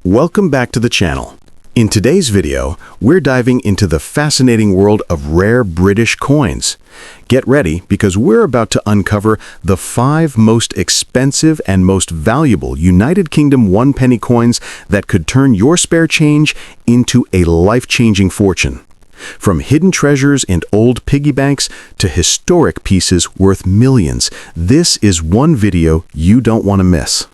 Welcome back to the channel. In today's video, we're diving into the fascinating world of rare British coins. Get ready because we're about to uncover the 5 most expensive and most valuable United Kingdom 1 penny coins that could turn your spare change into a life-changing fortune. From hidden treasures in old piggy banks to historic pieces worth millions, this is one video you don't want to miss.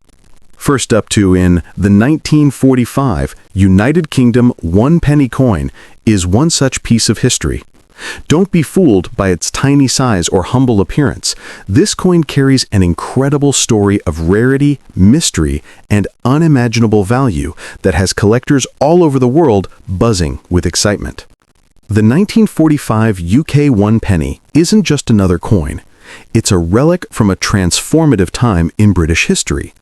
First up in the 1945 United Kingdom 1 penny coin is one such piece of history. Don't be fooled by its tiny size or humble appearance. This coin carries an incredible story of rarity, mystery, and unimaginable value that has collectors all over the world buzzing with excitement. The 1945 UK 1 penny isn't just another coin. It's a relic from a transformative time in British history.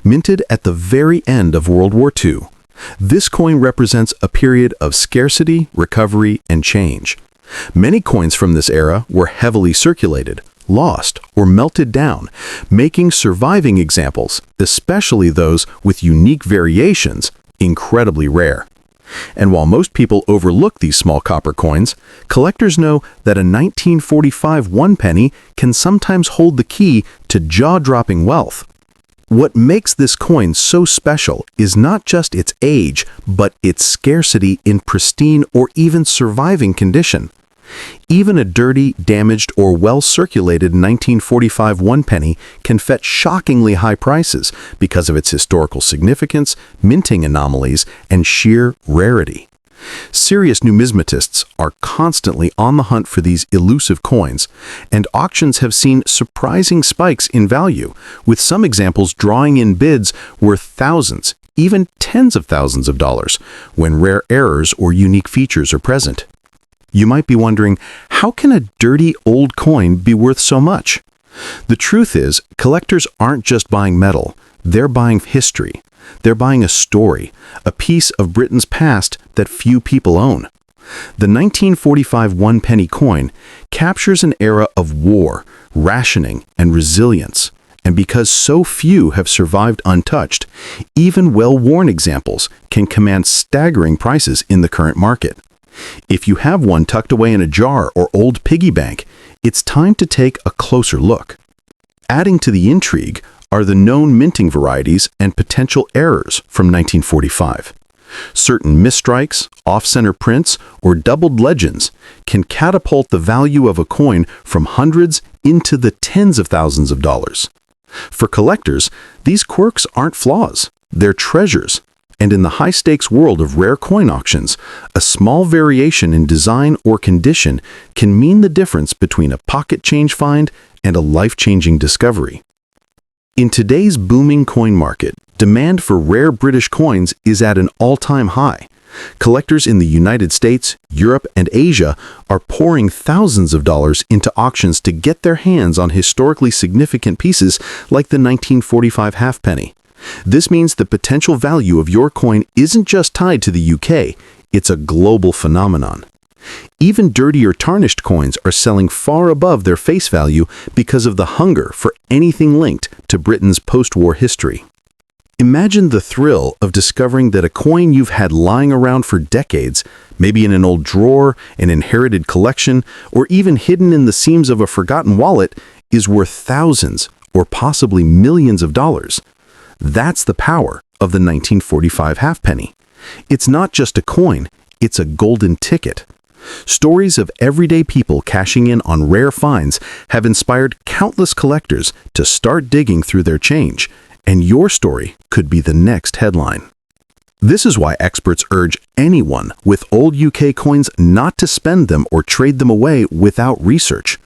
Minted at the very end of World War II, this coin represents a period of scarcity, recovery, and change. Many coins from this era were heavily circulated, lost, or melted down, making surviving examples, especially those with unique variations, incredibly rare. And while most people overlook these small copper coins, collectors know that a 1945 1 penny can sometimes hold the key to jaw-dropping wealth. What makes this coin so special is not just its age, but its scarcity in pristine or even surviving condition. Even a dirty, damaged, or well-circulated 1945 1 penny can fetch shockingly high prices because of its historical significance, minting anomalies, and sheer rarity. Serious numismatists are constantly on the hunt for these elusive coins, and auctions have seen surprising spikes in value, with some examples drawing in bids worth thousands, even tens of thousands of dollars, when rare errors or unique features are present. You might be wondering, how can a dirty old coin be worth so much? The truth is, collectors aren't just buying metal, they're buying history. They're buying a story, a piece of Britain's past that few people own. The 1945 1 penny coin captures an era of war, rationing, and resilience. And because so few have survived untouched, even well-worn examples can command staggering prices in the current market. If you have one tucked away in a jar or old piggy bank, it's time to take a closer look. Adding to the intrigue are the known minting varieties and potential errors from 1945. Certain misstrikes, off-center prints, or doubled legends can catapult the value of a coin from hundreds into the tens of thousands of dollars. For collectors, these quirks aren't flaws, they're treasures. And in the high-stakes world of rare coin auctions, a small variation in design or condition can mean the difference between a pocket change find and a life-changing discovery. In today's booming coin market, demand for rare British coins is at an all-time high. Collectors in the United States, Europe, and Asia are pouring thousands of dollars into auctions to get their hands on historically significant pieces like the 1945 halfpenny. This means the potential value of your coin isn't just tied to the UK, it's a global phenomenon. Even dirty or tarnished coins are selling far above their face value because of the hunger for anything linked to Britain's post-war history. Imagine the thrill of discovering that a coin you've had lying around for decades, maybe in an old drawer, an inherited collection, or even hidden in the seams of a forgotten wallet, is worth thousands or possibly millions of dollars. That's the power of the 1945 halfpenny. It's not just a coin, it's a golden ticket. Stories of everyday people cashing in on rare finds have inspired countless collectors to start digging through their change, and your story could be the next headline. This is why experts urge anyone with old UK coins not to spend them or trade them away without research.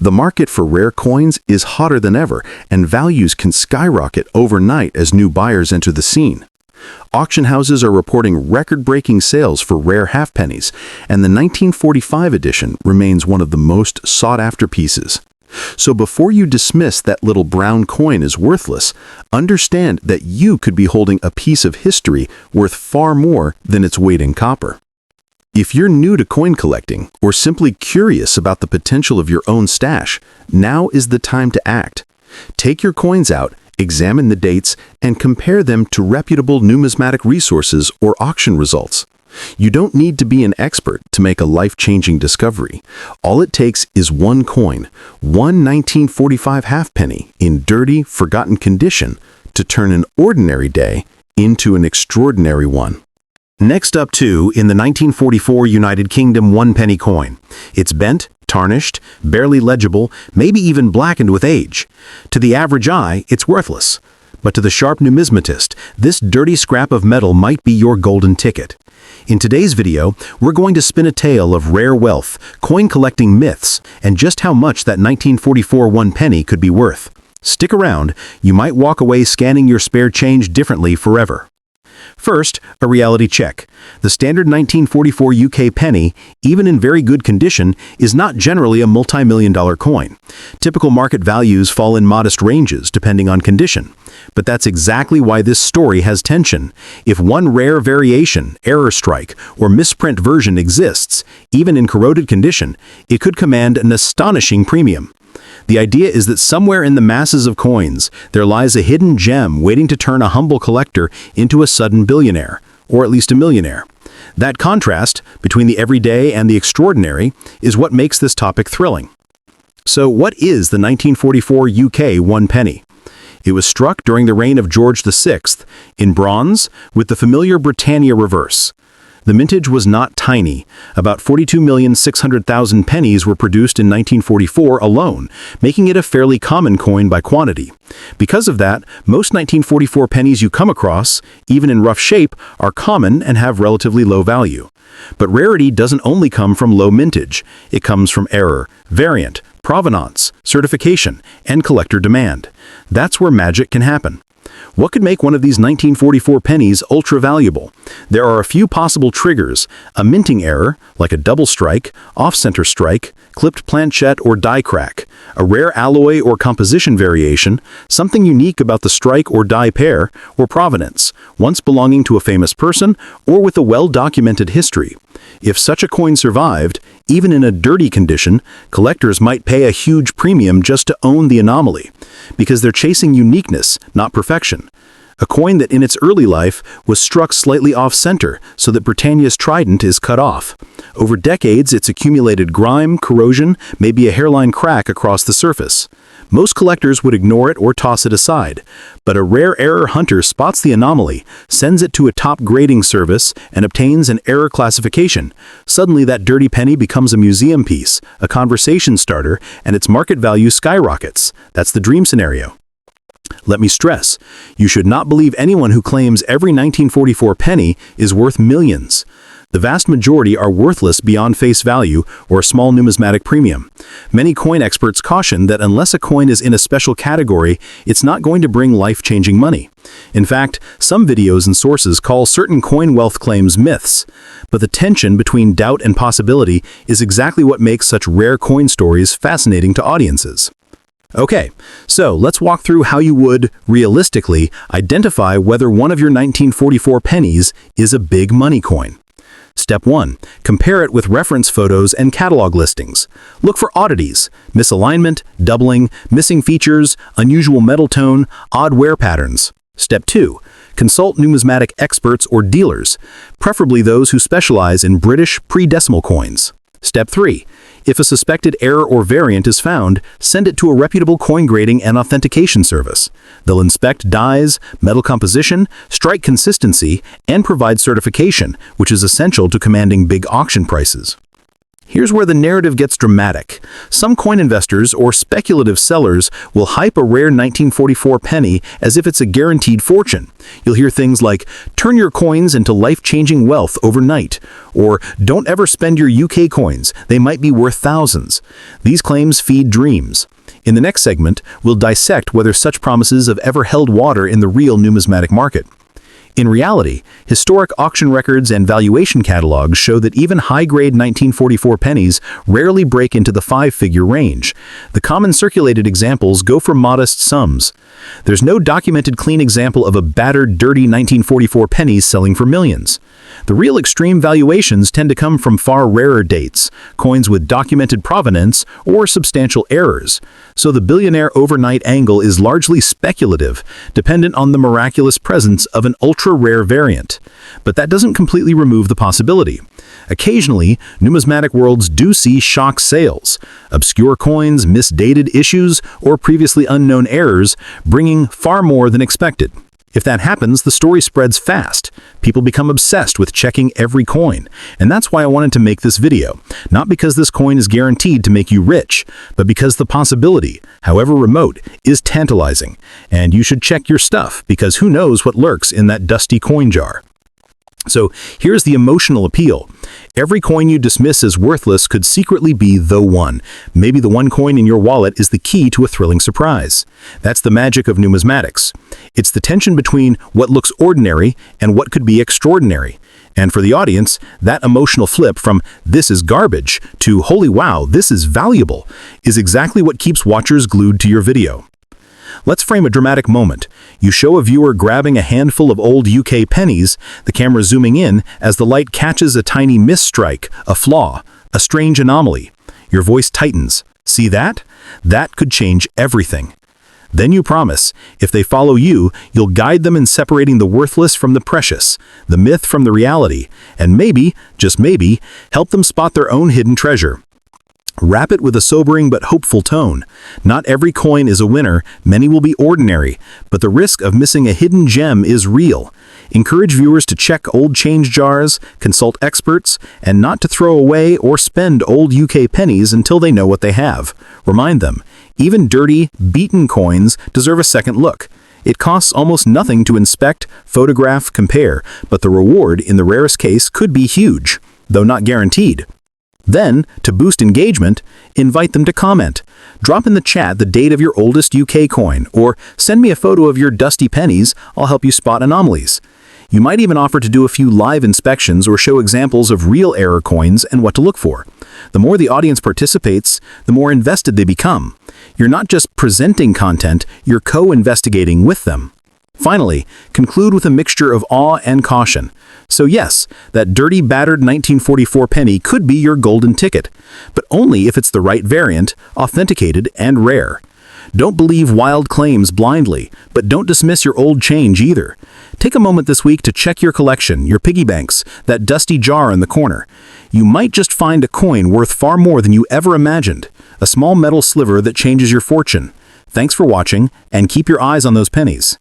The market for rare coins is hotter than ever, and values can skyrocket overnight as new buyers enter the scene. Auction houses are reporting record-breaking sales for rare halfpennies, and the 1945 edition remains one of the most sought-after pieces. So before you dismiss that little brown coin as worthless, understand that you could be holding a piece of history worth far more than its weight in copper. If you're new to coin collecting or simply curious about the potential of your own stash, now is the time to act. Take your coins out Examine the dates and compare them to reputable numismatic resources or auction results. You don't need to be an expert to make a life-changing discovery. All it takes is one coin, one 1945 halfpenny in dirty, forgotten condition to turn an ordinary day into an extraordinary one. Next up too, in the 1944 United Kingdom 1-penny coin. It's bent, tarnished, barely legible, maybe even blackened with age. To the average eye, it's worthless. But to the sharp numismatist, this dirty scrap of metal might be your golden ticket. In today's video, we're going to spin a tale of rare wealth, coin collecting myths, and just how much that 1944 1-penny could be worth. Stick around, you might walk away scanning your spare change differently forever. First, a reality check. The standard 1944 UK penny, even in very good condition, is not generally a multi-million-dollar coin. Typical market values fall in modest ranges depending on condition. But that's exactly why this story has tension. If one rare variation, error strike, or misprint version exists, even in corroded condition, it could command an astonishing premium. The idea is that somewhere in the masses of coins, there lies a hidden gem waiting to turn a humble collector into a sudden billionaire, or at least a millionaire. That contrast between the everyday and the extraordinary is what makes this topic thrilling. So what is the 1944 UK 1-penny? It was struck during the reign of George VI, in bronze, with the familiar Britannia reverse. The mintage was not tiny. About 42,600,000 pennies were produced in 1944 alone, making it a fairly common coin by quantity. Because of that, most 1944 pennies you come across, even in rough shape, are common and have relatively low value. But rarity doesn't only come from low mintage. It comes from error, variant, provenance, certification, and collector demand. That's where magic can happen. What could make one of these 1944 pennies ultra-valuable? There are a few possible triggers: a minting error, like a double strike, off-center strike, clipped planchette or die crack, a rare alloy or composition variation, something unique about the strike or die pair, or provenance, once belonging to a famous person or with a well-documented history. If such a coin survived, even in a dirty condition, collectors might pay a huge premium just to own the anomaly, because they're chasing uniqueness, not perfection. A coin that in its early life was struck slightly off-center so that Britannia's trident is cut off. Over decades, it's accumulated grime, corrosion, maybe a hairline crack across the surface. Most collectors would ignore it or toss it aside, but a rare error hunter spots the anomaly, sends it to a top grading service, and obtains an error classification. Suddenly that dirty penny becomes a museum piece, a conversation starter, and its market value skyrockets. That's the dream scenario. Let me stress, you should not believe anyone who claims every 1944 penny is worth millions. The vast majority are worthless beyond face value or a small numismatic premium. Many coin experts caution that unless a coin is in a special category, it's not going to bring life-changing money. In fact, some videos and sources call certain coin wealth claims myths. But the tension between doubt and possibility is exactly what makes such rare coin stories fascinating to audiences. Okay, so let's walk through how you would, realistically, identify whether one of your 1944 pennies is a big money coin. Step 1. Compare it with reference photos and catalog listings. Look for oddities, misalignment, doubling, missing features, unusual metal tone, odd wear patterns. Step 2. Consult numismatic experts or dealers, preferably those who specialize in British pre-decimal coins. Step 3. If a suspected error or variant is found, send it to a reputable coin grading and authentication service. They'll inspect dies, metal composition, strike consistency, and provide certification, which is essential to commanding big auction prices. Here's where the narrative gets dramatic. Some coin investors or speculative sellers will hype a rare 1944 penny as if it's a guaranteed fortune. You'll hear things like, "Turn your coins into life-changing wealth overnight," or "Don't ever spend your UK coins, they might be worth thousands." These claims feed dreams. In the next segment, we'll dissect whether such promises have ever held water in the real numismatic market. In reality, historic auction records and valuation catalogs show that even high-grade 1944 pennies rarely break into the five-figure range. The common circulated examples go for modest sums. There's no documented clean example of a battered, dirty 1944 pennies selling for millions. The real extreme valuations tend to come from far rarer dates, coins with documented provenance, or substantial errors. So the billionaire overnight angle is largely speculative, dependent on the miraculous presence of an ultra-rare variant. But that doesn't completely remove the possibility. Occasionally, numismatic worlds do see shock sales, obscure coins, misdated issues, or previously unknown errors, bringing far more than expected. If that happens, the story spreads fast. People become obsessed with checking every coin. And that's why I wanted to make this video. Not because this coin is guaranteed to make you rich, but because the possibility, however remote, is tantalizing. And you should check your stuff, because who knows what lurks in that dusty coin jar. So here's the emotional appeal. Every coin you dismiss as worthless could secretly be the one. Maybe the one coin in your wallet is the key to a thrilling surprise. That's the magic of numismatics. It's the tension between what looks ordinary and what could be extraordinary. And for the audience, that emotional flip from "this is garbage" to "holy wow, this is valuable" is exactly what keeps watchers glued to your video. Let's frame a dramatic moment. You show a viewer grabbing a handful of old UK pennies, the camera zooming in as the light catches a tiny misstrike, a flaw, a strange anomaly. Your voice tightens. See that? That could change everything. Then you promise, if they follow you, you'll guide them in separating the worthless from the precious, the myth from the reality, and maybe, just maybe, help them spot their own hidden treasure. Wrap it with a sobering but hopeful tone. Not every coin is a winner, many will be ordinary, but the risk of missing a hidden gem is real. Encourage viewers to check old change jars, consult experts, and not to throw away or spend old UK pennies until they know what they have. Remind them, even dirty, beaten coins deserve a second look. It costs almost nothing to inspect, photograph, compare, but the reward in the rarest case could be huge, though not guaranteed. Then, to boost engagement, invite them to comment. Drop in the chat the date of your oldest UK coin, or send me a photo of your dusty pennies, I'll help you spot anomalies. You might even offer to do a few live inspections or show examples of real error coins and what to look for. The more the audience participates, the more invested they become. You're not just presenting content, you're co-investigating with them. Finally, conclude with a mixture of awe and caution. So yes, that dirty, battered 1944 penny could be your golden ticket, but only if it's the right variant, authenticated, and rare. Don't believe wild claims blindly, but don't dismiss your old change either. Take a moment this week to check your collection, your piggy banks, that dusty jar in the corner. You might just find a coin worth far more than you ever imagined, a small metal sliver that changes your fortune. Thanks for watching, and keep your eyes on those pennies.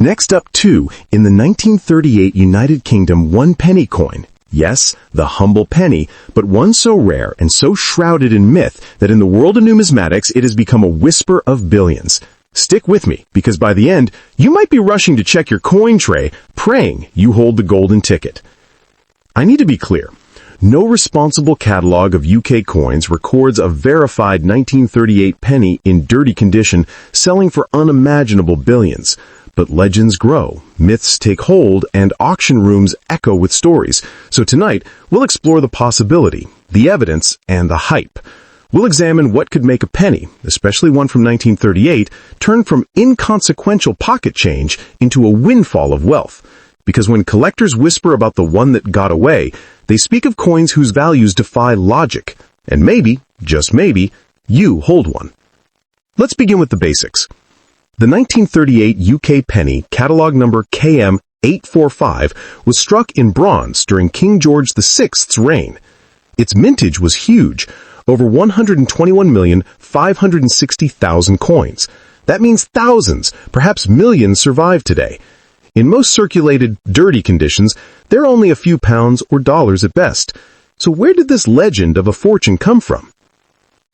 Next up, too, in the 1938 United Kingdom 1 penny coin. Yes, the humble penny, but one so rare and so shrouded in myth that in the world of numismatics it has become a whisper of billions. Stick with me, because by the end, you might be rushing to check your coin tray, praying you hold the golden ticket. I need to be clear. No responsible catalog of UK coins records a verified 1938 penny in dirty condition selling for unimaginable billions. But legends grow, myths take hold, and auction rooms echo with stories. So tonight, we'll explore the possibility, the evidence, and the hype. We'll examine what could make a penny, especially one from 1938, turn from inconsequential pocket change into a windfall of wealth. Because when collectors whisper about the one that got away, they speak of coins whose values defy logic. And maybe, just maybe, you hold one. Let's begin with the basics. The 1938 UK penny, catalog number KM845, was struck in bronze during King George VI's reign. Its mintage was huge, over 121,560,000 coins. That means thousands, perhaps millions survive today. In most circulated, dirty conditions, they're only a few pounds or dollars at best. So where did this legend of a fortune come from?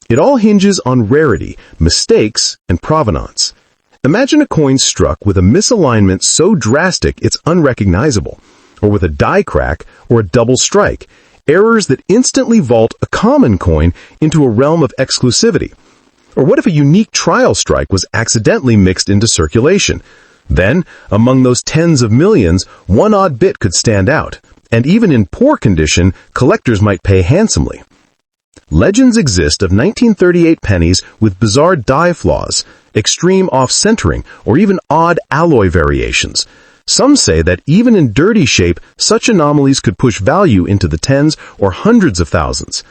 It all hinges on rarity, mistakes, and provenance. Imagine a coin struck with a misalignment so drastic it's unrecognizable, or with a die crack or a double strike, errors that instantly vault a common coin into a realm of exclusivity. Or what if a unique trial strike was accidentally mixed into circulation? Then, among those tens of millions, one odd bit could stand out, and even in poor condition, collectors might pay handsomely. Legends exist of 1938 pennies with bizarre die flaws, extreme off-centering, or even odd alloy variations. Some say that even in dirty shape, such anomalies could push value into the tens or hundreds of thousands.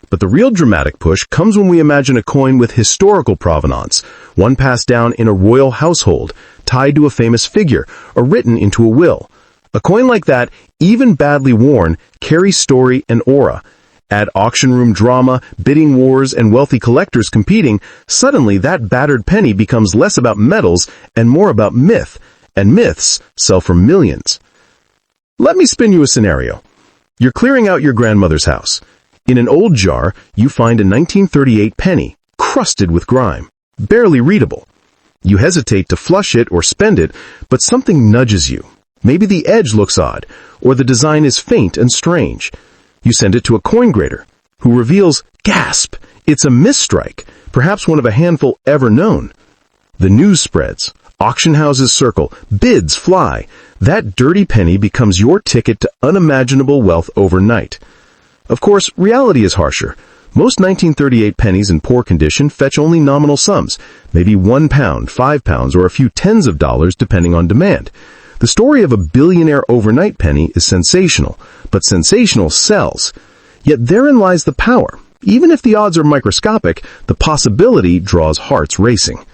But the real dramatic push comes when we imagine a coin with historical provenance, one passed down in a royal household, tied to a famous figure, or written into a will. A coin like that, even badly worn, carries story and aura. Add auction room drama, bidding wars, and wealthy collectors competing, suddenly that battered penny becomes less about metals and more about myth, and myths sell for millions. Let me spin you a scenario. You're clearing out your grandmother's house. In an old jar, you find a 1938 penny, crusted with grime, barely readable. You hesitate to flush it or spend it, but something nudges you. Maybe the edge looks odd, or the design is faint and strange. You send it to a coin grader, who reveals, gasp, it's a misstrike, perhaps one of a handful ever known. The news spreads, auction houses circle, bids fly. That dirty penny becomes your ticket to unimaginable wealth overnight. Of course, reality is harsher. Most 1938 pennies in poor condition fetch only nominal sums, maybe £1, £5, or a few tens of dollars depending on demand. The story of a billionaire overnight penny is sensational, but sensational sells. Yet therein lies the power. Even if the odds are microscopic, the possibility draws hearts racing.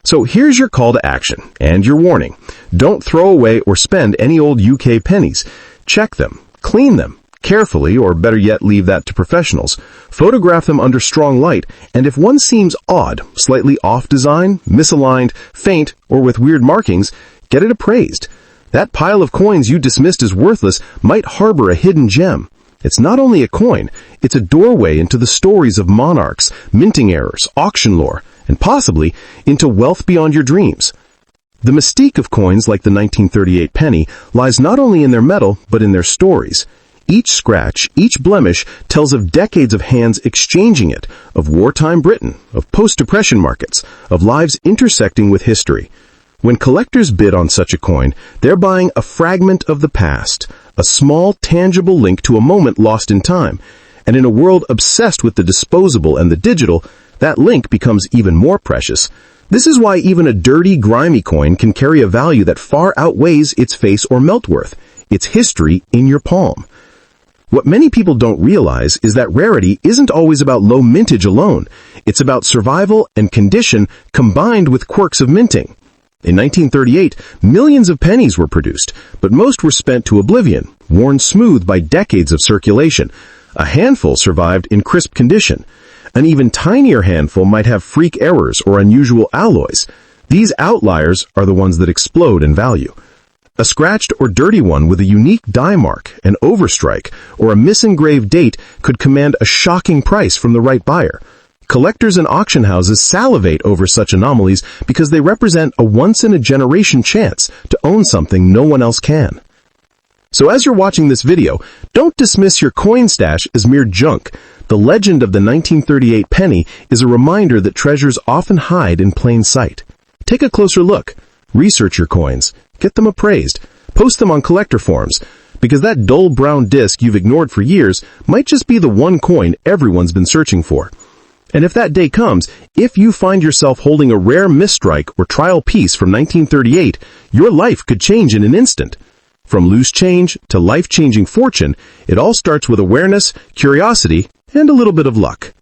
So here's your call to action, and your warning. Don't throw away or spend any old UK pennies. Check them, clean them, carefully, or better yet, leave that to professionals. Photograph them under strong light, and if one seems odd, slightly off design, misaligned, faint, or with weird markings, get it appraised. That pile of coins you dismissed as worthless might harbor a hidden gem. It's not only a coin, it's a doorway into the stories of monarchs, minting errors, auction lore, and possibly into wealth beyond your dreams. The mystique of coins like the 1938 penny lies not only in their metal, but in their stories. Each scratch, each blemish tells of decades of hands exchanging it, of wartime Britain, of post-depression markets, of lives intersecting with history. When collectors bid on such a coin, they're buying a fragment of the past, a small, tangible link to a moment lost in time. And in a world obsessed with the disposable and the digital, that link becomes even more precious. This is why even a dirty, grimy coin can carry a value that far outweighs its face or melt worth. It's history in your palm. What many people don't realize is that rarity isn't always about low mintage alone. It's about survival and condition combined with quirks of minting. In 1938, millions of pennies were produced, but most were spent to oblivion, worn smooth by decades of circulation. A handful survived in crisp condition. An even tinier handful might have freak errors or unusual alloys. These outliers are the ones that explode in value. A scratched or dirty one with a unique die mark, an overstrike, or a misengraved date could command a shocking price from the right buyer. Collectors and auction houses salivate over such anomalies because they represent a once-in-a-generation chance to own something no one else can. So as you're watching this video, don't dismiss your coin stash as mere junk. The legend of the 1938 penny is a reminder that treasures often hide in plain sight. Take a closer look. Research your coins. Get them appraised. Post them on collector forums, because that dull brown disc you've ignored for years might just be the one coin everyone's been searching for. And if that day comes, if you find yourself holding a rare misstrike or trial piece from 1938, your life could change in an instant. From loose change to life-changing fortune, it all starts with awareness, curiosity, and a little bit of luck.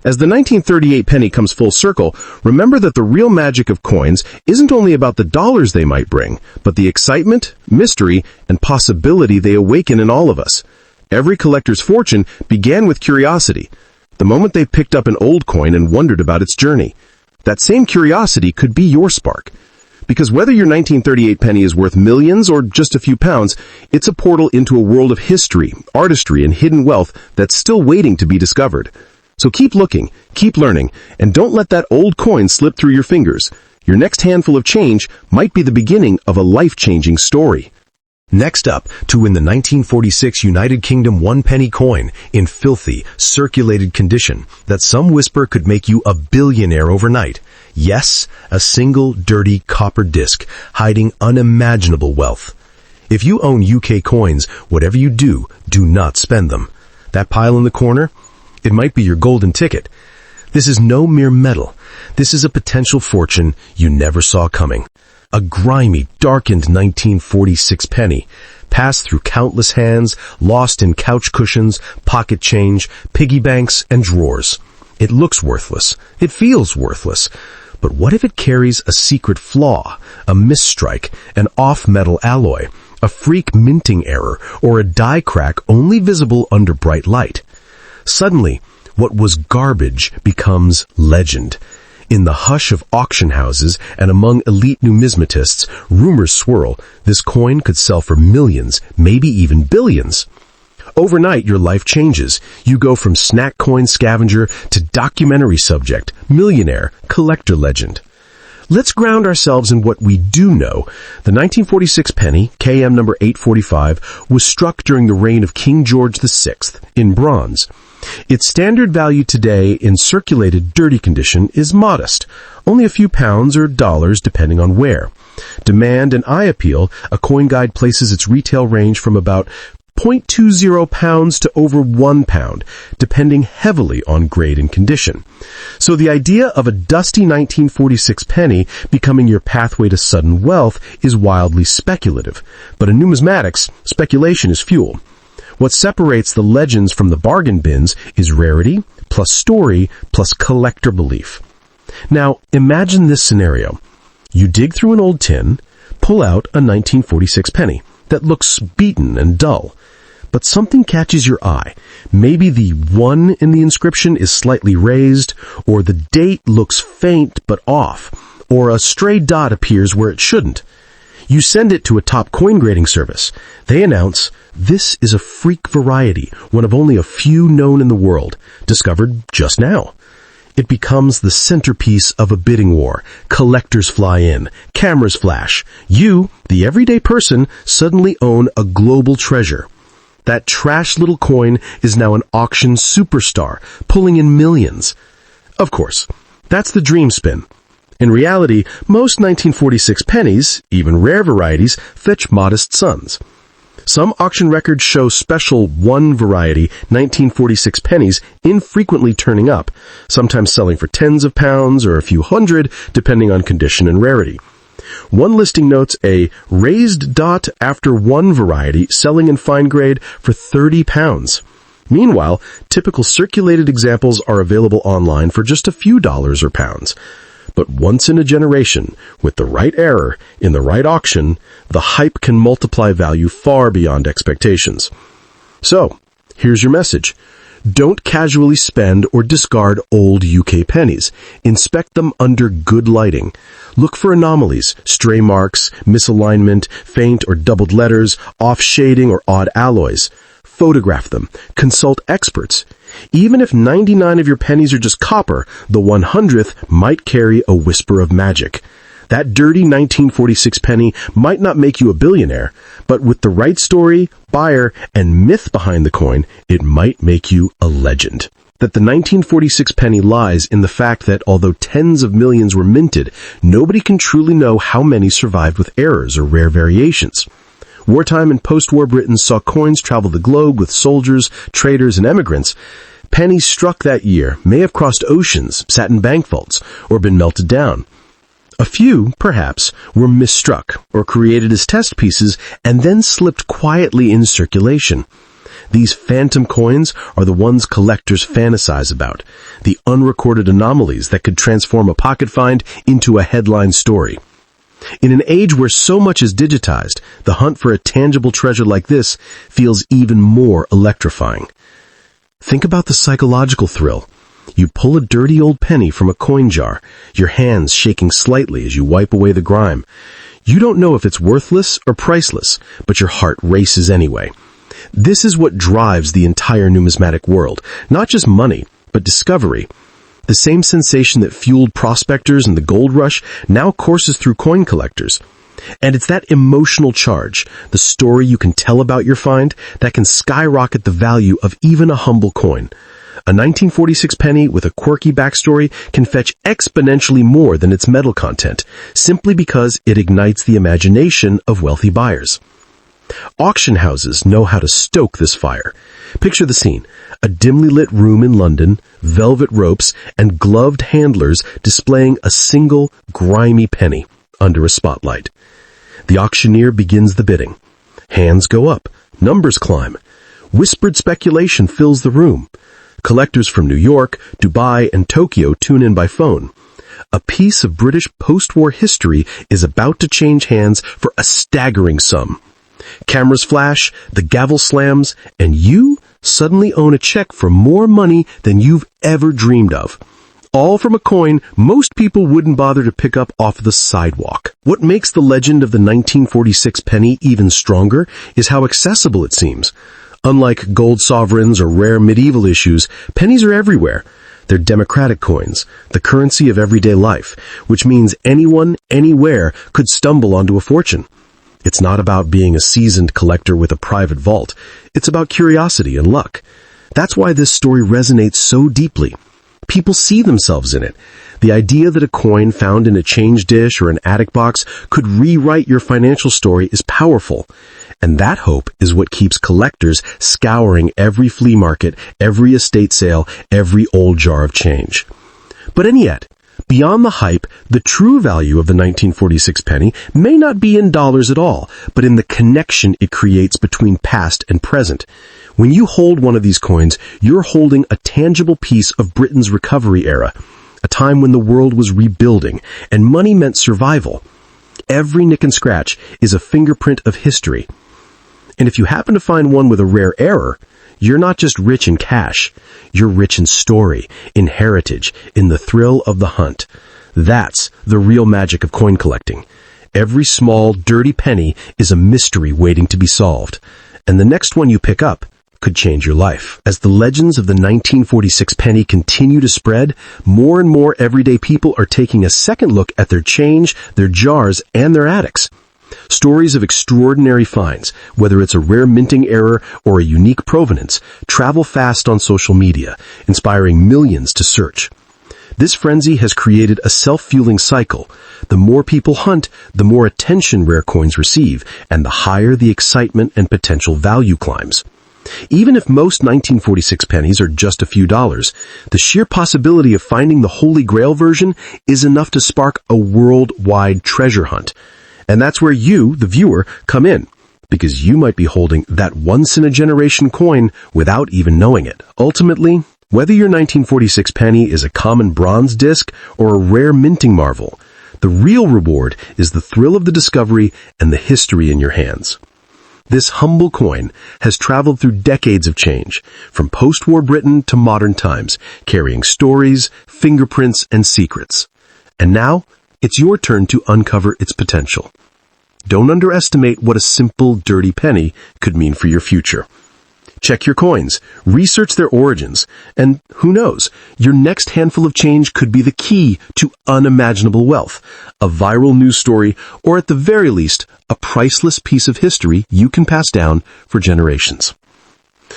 As the 1938 penny comes full circle, remember that the real magic of coins isn't only about the dollars they might bring, but the excitement, mystery, and possibility they awaken in all of us. Every collector's fortune began with curiosity. The moment they picked up an old coin and wondered about its journey. That same curiosity could be your spark. Because whether your 1938 penny is worth millions or just a few pounds, it's a portal into a world of history, artistry, and hidden wealth that's still waiting to be discovered. So keep looking, keep learning, and don't let that old coin slip through your fingers. Your next handful of change might be the beginning of a life-changing story. Next up, to win the 1946 United Kingdom one-penny coin in filthy, circulated condition that some whisper could make you a billionaire overnight. Yes, a single dirty copper disc hiding unimaginable wealth. If you own UK coins, whatever you do, do not spend them. That pile in the corner? It might be your golden ticket. This is no mere metal. This is a potential fortune you never saw coming. A grimy, darkened 1946 penny, passed through countless hands, lost in couch cushions, pocket change, piggy banks, and drawers. It looks worthless. It feels worthless. But what if it carries a secret flaw, a misstrike, an off-metal alloy, a freak minting error, or a die crack only visible under bright light? Suddenly, what was garbage becomes legend. In the hush of auction houses and among elite numismatists, rumors swirl. This coin could sell for millions, maybe even billions. Overnight, your life changes. You go from snack coin scavenger to documentary subject, millionaire, collector legend. Let's ground ourselves in what we do know. The 1946 penny, KM number 845, was struck during the reign of King George VI in bronze. Its standard value today in circulated dirty condition is modest, only a few pounds or dollars depending on where. Demand and eye appeal, a coin guide places its retail range from about 0.20 pounds to over 1 pound, depending heavily on grade and condition. So the idea of a dusty 1946 penny becoming your pathway to sudden wealth is wildly speculative. But in numismatics, speculation is fuel. What separates the legends from the bargain bins is rarity, plus story, plus collector belief. Now, imagine this scenario. You dig through an old tin, pull out a 1946 penny that looks beaten and dull. But something catches your eye. Maybe the 1 in the inscription is slightly raised, or the date looks faint but off, or a stray dot appears where it shouldn't. You send it to a top coin grading service. They announce, this is a freak variety, one of only a few known in the world, discovered just now. It becomes the centerpiece of a bidding war. Collectors fly in, cameras flash. You, the everyday person, suddenly own a global treasure. That trash little coin is now an auction superstar, pulling in millions. Of course, that's the dream spin. In reality, most 1946 pennies, even rare varieties, fetch modest sums. Some auction records show special 1 variety 1946 pennies infrequently turning up, sometimes selling for tens of pounds or a few hundred, depending on condition and rarity. One listing notes a raised dot after 1 variety selling in fine grade for 30 pounds. Meanwhile, typical circulated examples are available online for just a few dollars or pounds. But once in a generation, with the right error, in the right auction, the hype can multiply value far beyond expectations. So, here's your message. Don't casually spend or discard old UK pennies. Inspect them under good lighting. Look for anomalies, stray marks, misalignment, faint or doubled letters, off shading or odd alloys. Photograph them. Consult experts. Even if 99 of your pennies are just copper, the 100th might carry a whisper of magic. That dirty 1946 penny might not make you a billionaire, but with the right story, buyer, and myth behind the coin, it might make you a legend. That the 1946 penny lies in the fact that although tens of millions were minted, nobody can truly know how many survived with errors or rare variations. Wartime and post-war Britain saw coins travel the globe with soldiers, traders, and emigrants. Pennies struck that year may have crossed oceans, sat in bank vaults, or been melted down. A few, perhaps, were misstruck or created as test pieces and then slipped quietly in circulation. These phantom coins are the ones collectors fantasize about, the unrecorded anomalies that could transform a pocket find into a headline story. In an age where so much is digitized, the hunt for a tangible treasure like this feels even more electrifying. Think about the psychological thrill. You pull a dirty old penny from a coin jar, your hands shaking slightly as you wipe away the grime. You don't know if it's worthless or priceless, but your heart races anyway. This is what drives the entire numismatic world, not just money, but discovery. The same sensation that fueled prospectors in the gold rush now courses through coin collectors. And it's that emotional charge, the story you can tell about your find, that can skyrocket the value of even a humble coin. A 1946 penny with a quirky backstory can fetch exponentially more than its metal content, simply because it ignites the imagination of wealthy buyers. Auction houses know how to stoke this fire. Picture the scene. A dimly lit room in London, velvet ropes, and gloved handlers displaying a single grimy penny. under a spotlight. The auctioneer begins the bidding. Hands go up. Numbers climb. Whispered speculation fills the room. Collectors from New York, Dubai, and Tokyo tune in by phone. A piece of British post-war history is about to change hands for a staggering sum. Cameras flash, the gavel slams, and you suddenly own a check for more money than you've ever dreamed of. All from a coin most people wouldn't bother to pick up off the sidewalk. What makes the legend of the 1946 penny even stronger is how accessible it seems. Unlike gold sovereigns or rare medieval issues, pennies are everywhere. They're democratic coins, the currency of everyday life, which means anyone, anywhere could stumble onto a fortune. It's not about being a seasoned collector with a private vault. It's about curiosity and luck. That's why this story resonates so deeply. People see themselves in it. The idea that a coin found in a change dish or an attic box could rewrite your financial story is powerful. And that hope is what keeps collectors scouring every flea market, every estate sale, every old jar of change. But and yet, beyond the hype, the true value of the 1946 penny may not be in dollars at all, but in the connection it creates between past and present. When you hold one of these coins, you're holding a tangible piece of Britain's recovery era, a time when the world was rebuilding, and money meant survival. Every nick and scratch is a fingerprint of history. And if you happen to find one with a rare error, you're not just rich in cash, you're rich in story, in heritage, in the thrill of the hunt. That's the real magic of coin collecting. Every small, dirty penny is a mystery waiting to be solved. And the next one you pick up could change your life. As the legends of the 1946 penny continue to spread, more and more everyday people are taking a second look at their change, their jars, and their attics. Stories of extraordinary finds, whether it's a rare minting error or a unique provenance, travel fast on social media, inspiring millions to search. This frenzy has created a self-fueling cycle. The more people hunt, the more attention rare coins receive, and the higher the excitement and potential value climbs. Even if most 1946 pennies are just a few dollars, the sheer possibility of finding the Holy Grail version is enough to spark a worldwide treasure hunt. And that's where you, the viewer, come in, because you might be holding that once-in-a-generation coin without even knowing it. Ultimately, whether your 1946 penny is a common bronze disc or a rare minting marvel, the real reward is the thrill of the discovery and the history in your hands. This humble coin has traveled through decades of change, from post-war Britain to modern times, carrying stories, fingerprints, and secrets. And now, it's your turn to uncover its potential. Don't underestimate what a simple, dirty penny could mean for your future. Check your coins, research their origins, and who knows, your next handful of change could be the key to unimaginable wealth, a viral news story, or at the very least, a priceless piece of history you can pass down for generations.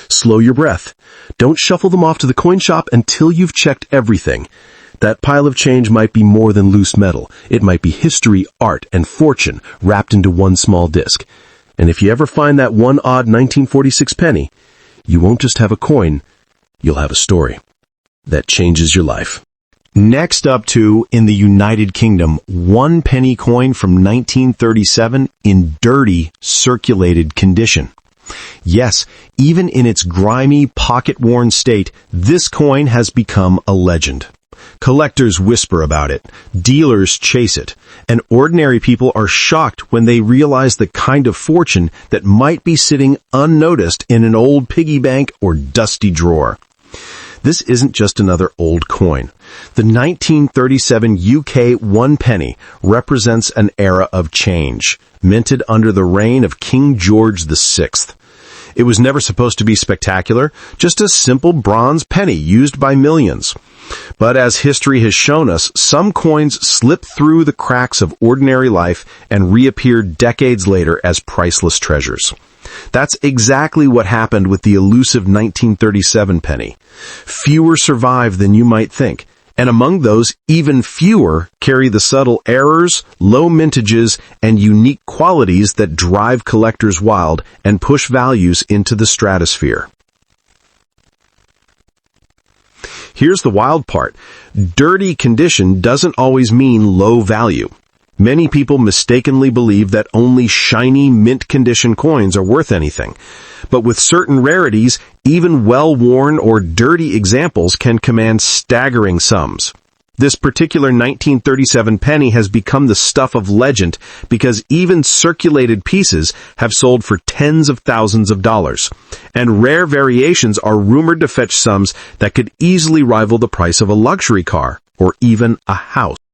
Slow your breath. Don't shuffle them off to the coin shop until you've checked everything. That pile of change might be more than loose metal. It might be history, art, and fortune wrapped into one small disc. And if you ever find that one odd 1946 penny, you won't just have a coin, you'll have a story that changes your life. Next up in the United Kingdom, one penny coin from 1937 in dirty, circulated condition. Yes, even in its grimy, pocket-worn state, this coin has become a legend. Collectors whisper about it, dealers chase it, and ordinary people are shocked when they realize the kind of fortune that might be sitting unnoticed in an old piggy bank or dusty drawer. This isn't just another old coin. The 1937 UK one penny represents an era of change, minted under the reign of King George VI. It was never supposed to be spectacular, just a simple bronze penny used by millions. But as history has shown us, some coins slip through the cracks of ordinary life and reappear decades later as priceless treasures. That's exactly what happened with the elusive 1937 penny. Fewer survive than you might think, and among those, even fewer carry the subtle errors, low mintages, and unique qualities that drive collectors wild and push values into the stratosphere. Here's the wild part. Dirty condition doesn't always mean low value. Many people mistakenly believe that only shiny, mint-condition coins are worth anything. But with certain rarities, even well-worn or dirty examples can command staggering sums. This particular 1937 penny has become the stuff of legend because even circulated pieces have sold for tens of thousands of dollars. And rare variations are rumored to fetch sums that could easily rival the price of a luxury car or even a house.